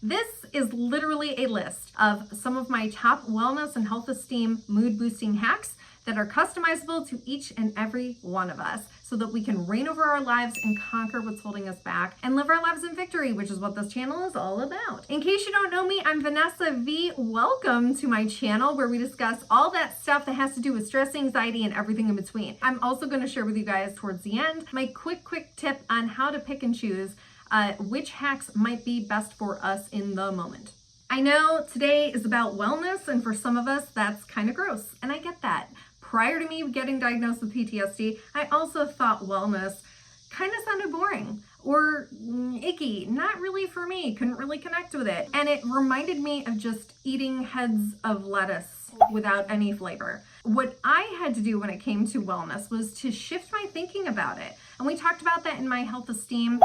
This is literally a list of some of my top wellness and health esteem mood boosting hacks that are customizable to each and every one of us so that we can reign over our lives and conquer what's holding us back and live our lives in victory, which is what this channel is all about. In case you don't know me, I'm Vanessa V. Welcome to my channel where we discuss all that stuff that has to do with stress, anxiety, and everything in between. I'm also going to share with you guys towards the end my quick tip on how to pick and choose which hacks might be best for us in the moment. I know today is about wellness, and for some of us, that's kind of gross, and I get that. Prior to me getting diagnosed with PTSD, I also thought wellness kind of sounded boring or icky, not really for me, couldn't really connect with it. And it reminded me of just eating heads of lettuce without any flavor. What I had to do when it came to wellness was to shift my thinking about it. And we talked about that in my health esteem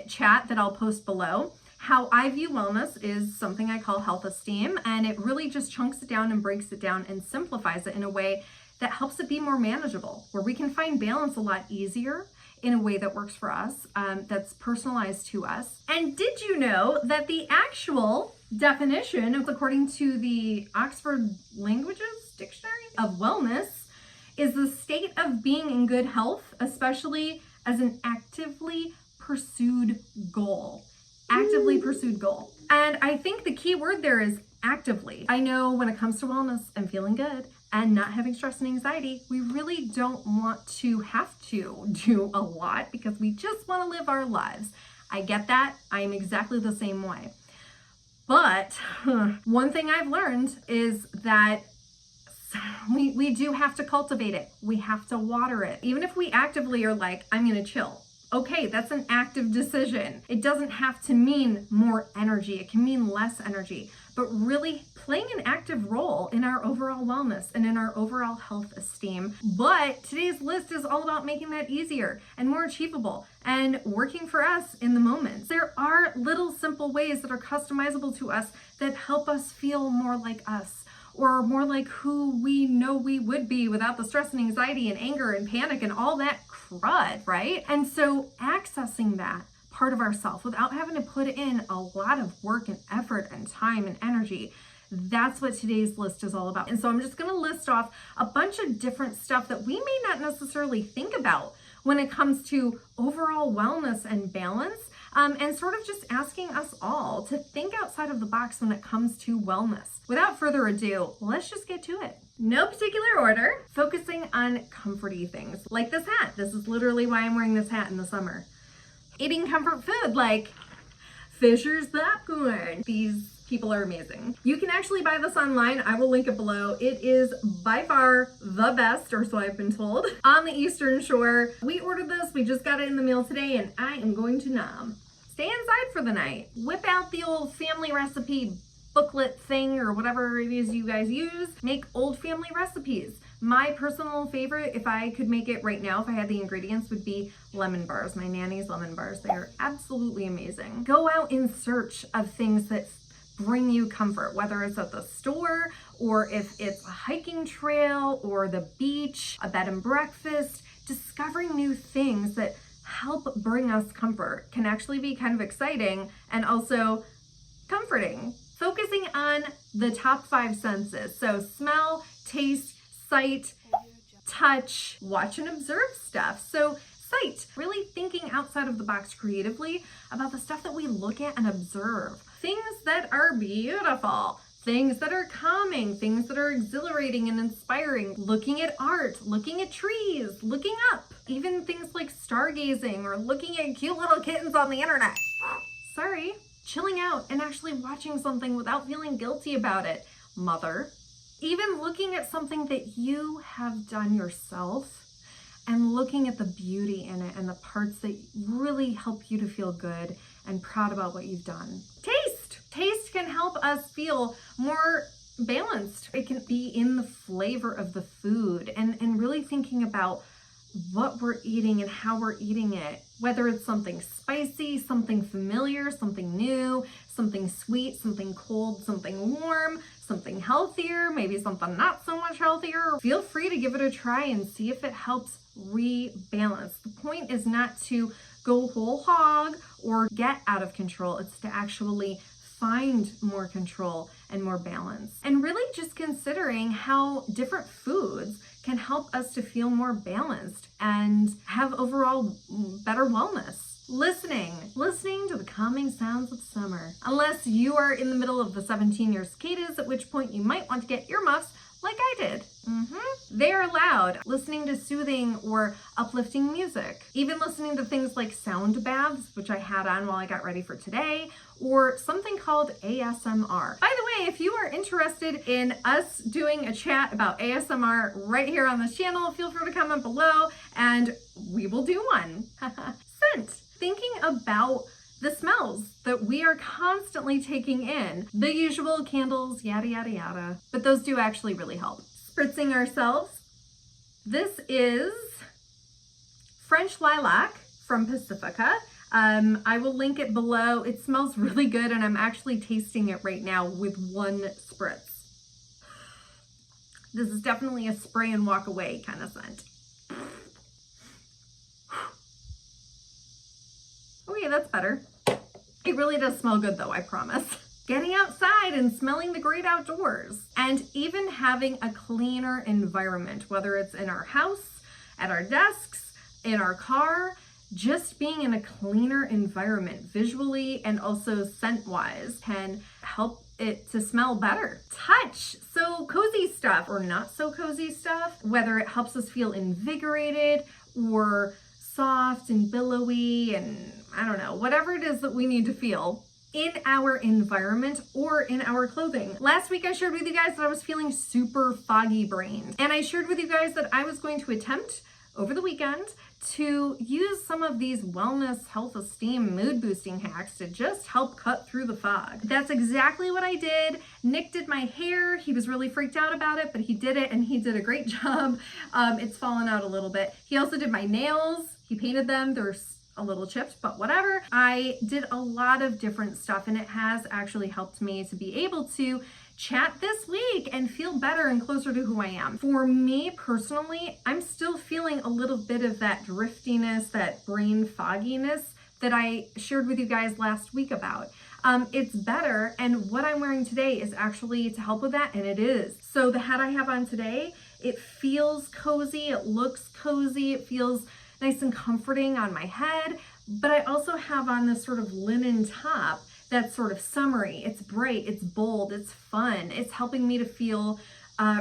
chat that I'll post below. How I view wellness is something I call health esteem, and it really just chunks it down and breaks it down and simplifies it in a way that helps it be more manageable, where we can find balance a lot easier in a way that works for us, that's personalized to us. And did you know that the actual definition, according to the Oxford Languages Dictionary of wellness, is the state of being in good health, especially as an actively pursued goal. Actively pursued goal. And I think the key word there is actively. I know when it comes to wellness and feeling good and not having stress and anxiety, we really don't want to have to do a lot because we just want to live our lives. I get that. I'm exactly the same way. But one thing I've learned is that we do have to cultivate it. We have to water it. Even if we actively are like, I'm going to chill. Okay, that's an active decision. It doesn't have to mean more energy. It can mean less energy, but really playing an active role in our overall wellness and in our overall health esteem. But today's list is all about making that easier and more achievable and working for us in the moment. There are little simple ways that are customizable to us that help us feel more like us, or more like who we know we would be without the stress and anxiety and anger and panic and all that crud, right? And so accessing that part of ourselves without having to put in a lot of work and effort and time and energy, that's what today's list is all about. And so I'm just gonna list off a bunch of different stuff that we may not necessarily think about when it comes to overall wellness and balance. And sort of just asking us all to think outside of the box when it comes to wellness. Without further ado, let's just get to it. No particular order, focusing on comforty things, like this hat. This is literally why I'm wearing this hat in the summer. Eating comfort food like Fisher's popcorn. These people are amazing. You can actually buy this online. I will link it below. It is by far the best, or so I've been told, on the Eastern Shore. We ordered this, we just got it in the mail today, and I am going to nom. Stay inside for the night. Whip out the old family recipe booklet thing or whatever it is you guys use. Make old family recipes. My personal favorite, if I could make it right now, if I had the ingredients, would be lemon bars. My nanny's lemon bars. They are absolutely amazing. Go out in search of things that bring you comfort, whether it's at the store or if it's a hiking trail or the beach, a bed and breakfast. Discovering new things that help bring us comfort can actually be kind of exciting and also comforting. Focusing on the top 5 senses. So smell, taste, sight, touch, watch and observe stuff. So sight, really thinking outside of the box creatively about the stuff that we look at and observe. Things that are beautiful, things that are calming, things that are exhilarating and inspiring. Looking at art, looking at trees, looking up. Even things like stargazing or looking at cute little kittens on the internet. Sorry. Chilling out and actually watching something without feeling guilty about it. Mother. Even looking at something that you have done yourself and looking at the beauty in it and the parts that really help you to feel good and proud about what you've done. Taste. Taste can help us feel more balanced. It can be in the flavor of the food and really thinking about what we're eating and how we're eating it, whether it's something spicy, something familiar, something new, something sweet, something cold, something warm, something healthier, maybe something not so much healthier. Feel free to give it a try and see if it helps rebalance. The point is not to go whole hog or get out of control. It's to actually find more control and more balance. And really just considering how different foods can help us to feel more balanced and have overall better wellness. Listening to the calming sounds of summer. Unless you are in the middle of the 17-year cicadas, at which point you might want to get earmuffs like I did. They are loud. Listening to soothing or uplifting music. Even listening to things like sound baths, which I had on while I got ready for today, or something called ASMR. By the way, if you are interested in us doing a chat about ASMR right here on this channel, feel free to comment below and we will do one. Scent. Thinking about the smells that we are constantly taking in. The usual candles, yada, yada, yada. But those do actually really help. Spritzing ourselves. This is French lilac from Pacifica. I will link it below. It smells really good and I'm actually tasting it right now with one spritz. This is definitely a spray and walk away kind of scent. Okay, that's better. It really does smell good though, I promise. Getting outside and smelling the great outdoors. And even having a cleaner environment, whether it's in our house, at our desks, in our car, just being in a cleaner environment visually and also scent-wise can help it to smell better. Touch. So cozy stuff or not so cozy stuff, whether it helps us feel invigorated or soft and billowy and I don't know, whatever it is that we need to feel in our environment or in our clothing. Last week I shared with you guys that I was feeling super foggy brained, and I shared with you guys that I was going to attempt over the weekend to use some of these wellness, health, esteem, mood boosting hacks to just help cut through the fog. That's exactly what I did. Nick did my hair. He was really freaked out about it, but he did it and he did a great job. It's fallen out a little bit. He also did my nails. He painted them. They're a little chipped, but whatever. I did a lot of different stuff and it has actually helped me to be able to chat this week and feel better and closer to who I am. For me personally, I'm still feeling a little bit of that driftiness, that brain fogginess that I shared with you guys last week about. It's better, and what I'm wearing today is actually to help with that, and it is. So the hat I have on today, it feels cozy, it looks cozy, it feels nice and comforting on my head, but I also have on this sort of linen top that's sort of summery. It's bright, it's bold, it's fun. It's helping me to feel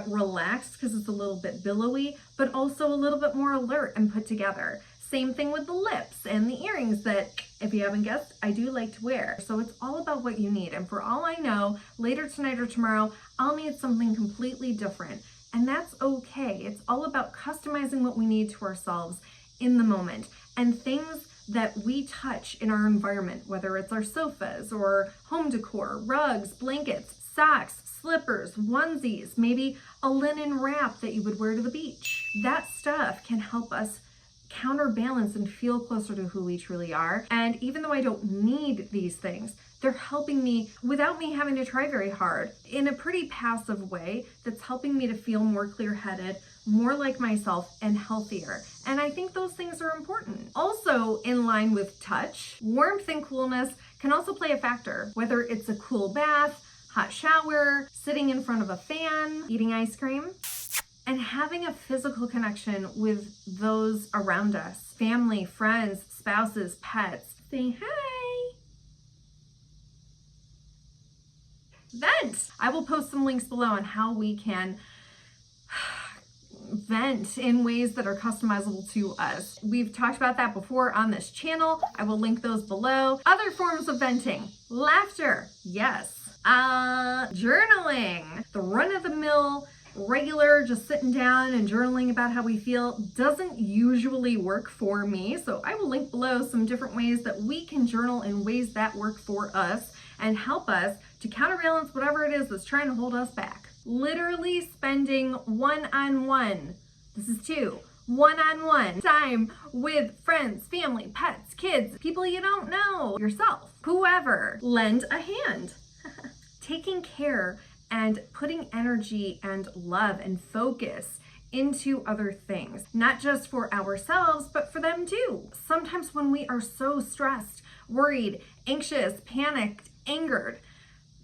relaxed because it's a little bit billowy, but also a little bit more alert and put together. Same thing with the lips and the earrings that, if you haven't guessed, I do like to wear. So it's all about what you need. And for all I know, later tonight or tomorrow, I'll need something completely different. And that's okay. It's all about customizing what we need to ourselves in the moment, and things that we touch in our environment, whether it's our sofas or home decor, rugs, blankets, socks, slippers, onesies, maybe a linen wrap that you would wear to the beach. That stuff can help us counterbalance and feel closer to who we truly are. And even though I don't need these things, they're helping me without me having to try very hard in a pretty passive way that's helping me to feel more clear-headed, more like myself, and healthier. And I think those things are important. Also, in line with touch, warmth and coolness can also play a factor, whether it's a cool bath, hot shower, sitting in front of a fan, eating ice cream, and having a physical connection with those around us, family, friends, spouses, pets. Say hi. Vent. I will post some links below on how we can vent in ways that are customizable to us. We've talked about that before on this channel. I will link those below. Other forms of venting. Laughter. Yes. Journaling. The run-of-the-mill, regular, just sitting down and journaling about how we feel doesn't usually work for me. So I will link below some different ways that we can journal in ways that work for us and help us to counterbalance whatever it is that's trying to hold us back. Literally spending one-on-one, this is two, one-on-one time with friends, family, pets, kids, people you don't know, yourself, whoever. Lend a hand. Taking care and putting energy and love and focus into other things, not just for ourselves, but for them too. Sometimes when we are so stressed, worried, anxious, panicked, angered,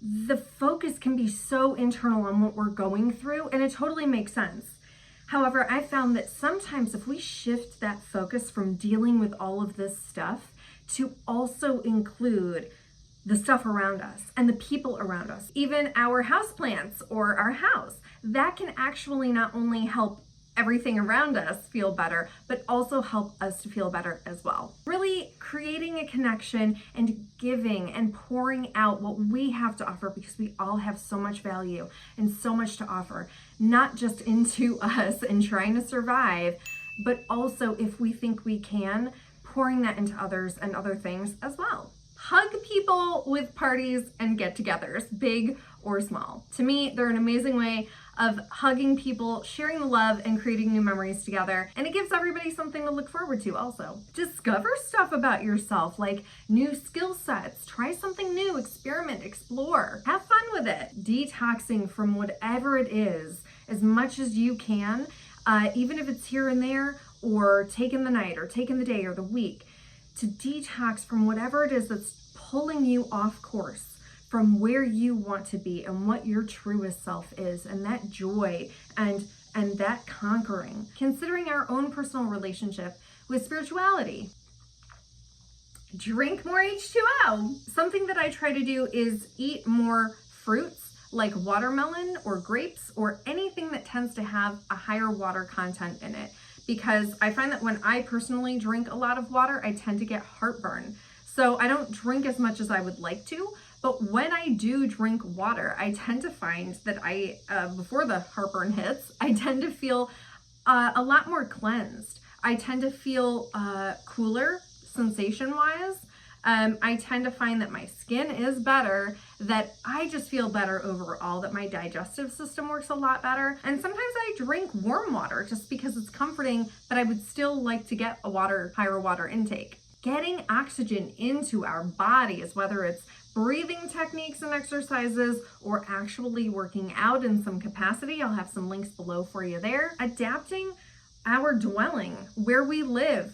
the focus can be so internal on what we're going through, and it totally makes sense. However, I found that sometimes if we shift that focus from dealing with all of this stuff to also include the stuff around us and the people around us, even our houseplants or our house, that can actually not only help everything around us feel better, but also help us to feel better as well. Really creating a connection and giving and pouring out what we have to offer, because we all have so much value and so much to offer, not just into us and trying to survive, but also, if we think we can, pouring that into others and other things as well. Hug people with parties and get-togethers, big or small. To me, they're an amazing way of hugging people, sharing the love, and creating new memories together. And it gives everybody something to look forward to also. Discover stuff about yourself, like new skill sets. Try something new, experiment, explore. Have fun with it. Detoxing from whatever it is as much as you can, even if it's here and there, or taking the night, or taking the day, or the week, to detox from whatever it is that's pulling you off course from where you want to be and what your truest self is, and that joy and that conquering. Considering our own personal relationship with spirituality. Drink more H2O. Something that I try to do is eat more fruits like watermelon or grapes or anything that tends to have a higher water content in it, because I find that when I personally drink a lot of water, I tend to get heartburn. So I don't drink as much as I would like to, but when I do drink water, I tend to find that before the heartburn hits, I tend to feel a lot more cleansed. I tend to feel cooler sensation-wise. I tend to find that my skin is better, that I just feel better overall, that my digestive system works a lot better. And sometimes I drink warm water just because it's comforting, but I would still like to get a higher water intake. Getting oxygen into our bodies, whether it's breathing techniques and exercises or actually working out in some capacity. I'll have some links below for you there. Adapting our dwelling, where we live,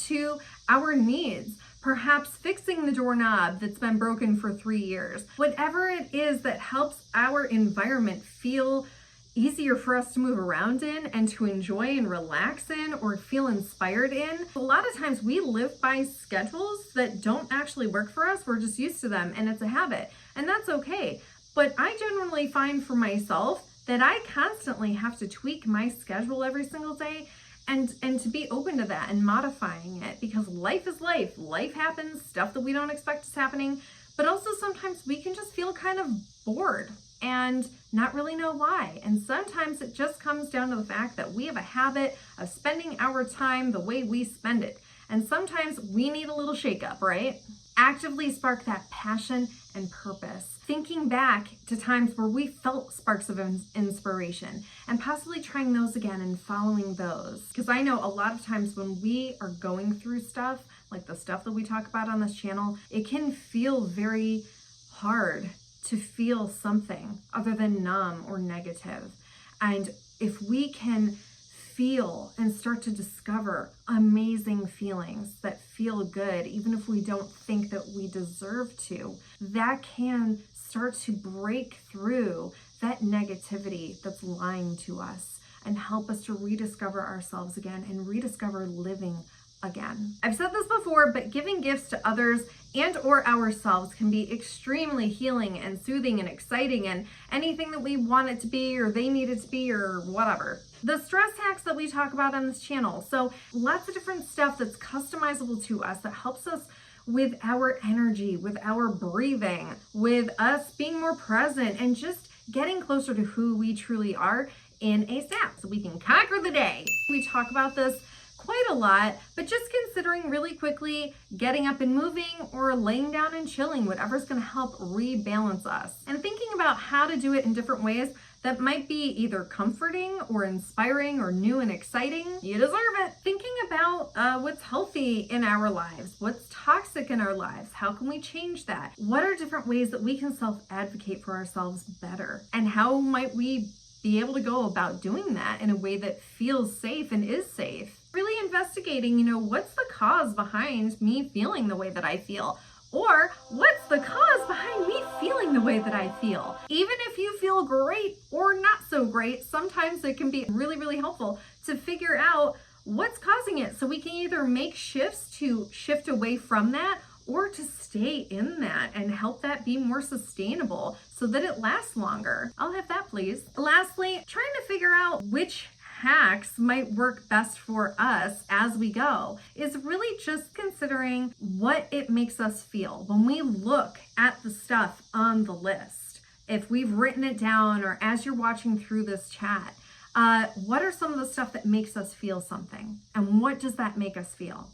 to our needs. Perhaps fixing the doorknob that's been broken for 3 years. Whatever it is that helps our environment feel easier for us to move around in and to enjoy and relax in or feel inspired in. A lot of times we live by schedules that don't actually work for us. We're just used to them and it's a habit, and that's okay. But I generally find for myself that I constantly have to tweak my schedule every single day and to be open to that and modifying it, because life is life. Life happens, stuff that we don't expect is happening, but also sometimes we can just feel kind of bored and not really know why. And sometimes it just comes down to the fact that we have a habit of spending our time the way we spend it. And sometimes we need a little shakeup, right? Actively spark that passion and purpose. Thinking back to times where we felt sparks of inspiration and possibly trying those again and following those. Because I know a lot of times when we are going through stuff, like the stuff that we talk about on this channel, it can feel very hard to feel something other than numb or negative. And if we can feel and start to discover amazing feelings that feel good, even if we don't think that we deserve to, that can start to break through that negativity that's lying to us and help us to rediscover ourselves again and rediscover living again. I've said this before, but giving gifts to others and or ourselves can be extremely healing and soothing and exciting and anything that we want it to be or they need it to be or whatever. The stress hacks that we talk about on this channel. So lots of different stuff that's customizable to us that helps us with our energy, with our breathing, with us being more present and just getting closer to who we truly are in a snap so we can conquer the day. We talk about this quite a lot, but just considering really quickly getting up and moving or laying down and chilling, whatever's going to help rebalance us, and thinking about how to do it in different ways that might be either comforting or inspiring or new and exciting. You deserve it. Thinking about what's healthy in our lives, what's toxic in our lives, how can we change that? What are different ways that we can self-advocate for ourselves better? And how might we be able to go about doing that in a way that feels safe and is safe? Really investigating, what's the cause behind me feeling the way that I feel? Or what's the cause behind me feeling feeling the way that I feel. Even if you feel great or not so great, sometimes it can be really, really helpful to figure out what's causing it, so we can either make shifts to shift away from that or to stay in that and help that be more sustainable so that it lasts longer. I'll have that, please. Lastly, trying to figure out which hacks might work best for us as we go is really just considering what it makes us feel when we look at the stuff on the list. If we've written it down, or as you're watching through this chat, what are some of the stuff that makes us feel something? And what does that make us feel?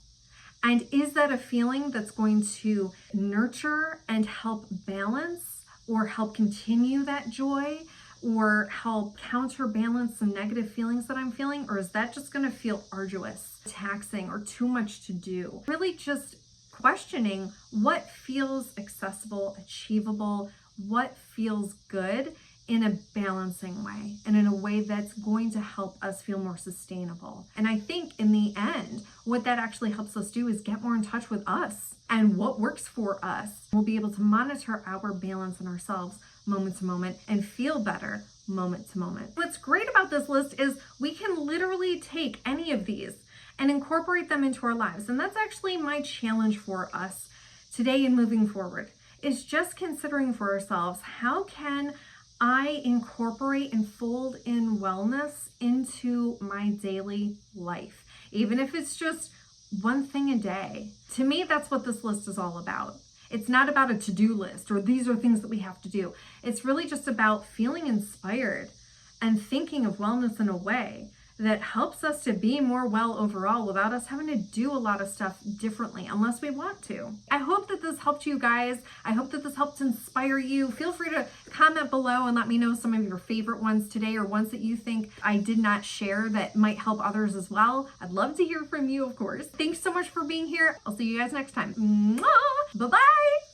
And is that a feeling that's going to nurture and help balance or help continue that joy or help counterbalance some negative feelings that I'm feeling? Or is that just going to feel arduous, taxing, or too much to do? Really just questioning what feels accessible, achievable, what feels good in a balancing way and in a way that's going to help us feel more sustainable. And I think in the end, what that actually helps us do is get more in touch with us and what works for us. We'll be able to monitor our balance in ourselves moment to moment and feel better moment to moment. What's great about this list is we can literally take any of these and incorporate them into our lives. And that's actually my challenge for us today and moving forward, is just considering for ourselves, how can I incorporate and fold in wellness into my daily life, even if it's just one thing a day. To me, that's what this list is all about. It's not about a to-do list or these are things that we have to do. It's really just about feeling inspired and thinking of wellness in a way that helps us to be more well overall without us having to do a lot of stuff differently unless we want to. I hope that this helped you guys. I hope that this helped inspire you. Feel free to comment below and let me know some of your favorite ones today, or ones that you think I did not share that might help others as well. I'd love to hear from you, of course. Thanks so much for being here. I'll see you guys next time. Mwah! Bye-bye.